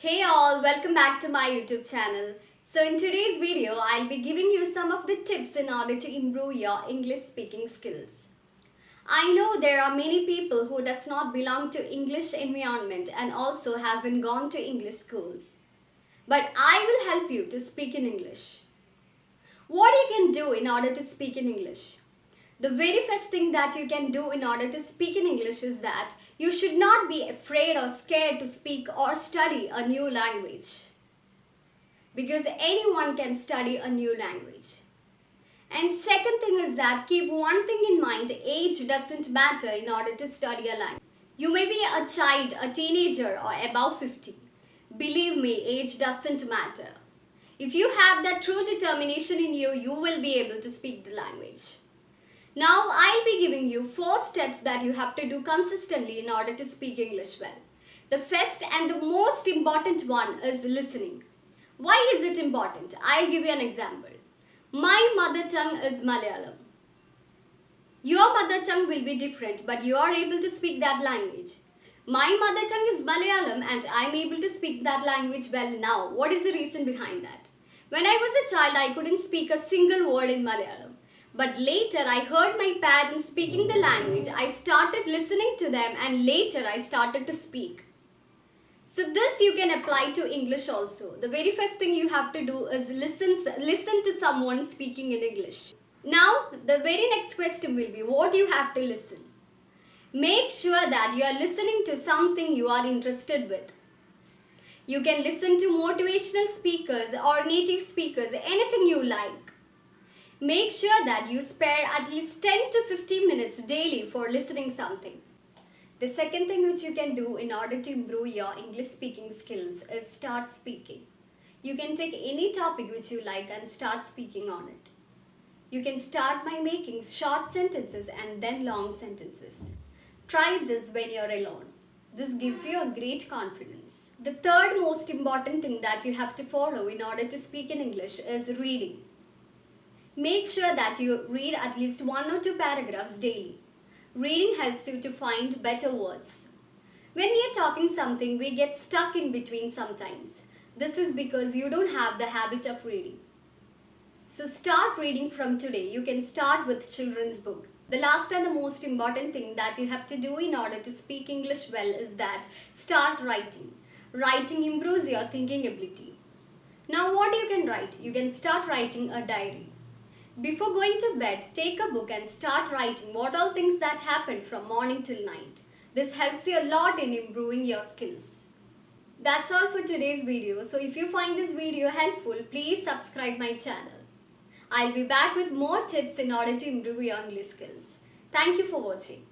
Hey all, welcome back to my YouTube channel. So in today's video, I'll be giving you some of the tips in order to improve your English speaking skills. I know there are many people who does not belong to English environment and also hasn't gone to English schools. But I will help you to speak in English. What you can do in order to speak in English? The very first thing that you can do in order to speak in English is that you should not be afraid or scared to speak or study a new language. Because anyone can study a new language. And second thing is that keep one thing in mind, age doesn't matter in order to study a language. You may be a child, a teenager or above 50. Believe me, age doesn't matter. If you have that true determination in you, you will be able to speak the language. Now I'll be giving you 4 steps that you have to do consistently in order to speak English well. The first and the most important one is listening. Why is it important? I'll give you an example. My mother tongue is Malayalam. Your mother tongue will be different, but you are able to speak that language. My mother tongue is Malayalam and I'm able to speak that language well now. What is the reason behind that? When I was a child, I couldn't speak a single word in Malayalam. But later I heard my parents speaking the language. I started listening to them and later I started to speak. So this you can apply to English also. The very first thing you have to do is listen to someone speaking in English. Now the very next question will be what you have to listen. Make sure that you are listening to something you are interested with. You can listen to motivational speakers or native speakers, anything you like. Make sure that you spare at least 10 to 15 minutes daily for listening something. The second thing which you can do in order to improve your English speaking skills is start speaking. You can take any topic which you like and start speaking on it. You can start by making short sentences and then long sentences. Try this when you're alone. This gives you a great confidence. The third most important thing that you have to follow in order to speak in English is reading. Make sure that you read at least 1 or 2 paragraphs daily. Reading helps you to find better words. When we are talking something, we get stuck in between sometimes. This is because you don't have the habit of reading. So start reading from today. You can start with children's book. The last and the most important thing that you have to do in order to speak English well is that start writing. Writing improves your thinking ability. Now what you can write? You can start writing a diary. Before going to bed, take a book and start writing what all things that happened from morning till night. This helps you a lot in improving your skills. That's all for today's video. So if you find this video helpful, please subscribe my channel. I'll be back with more tips in order to improve your English skills. Thank you for watching.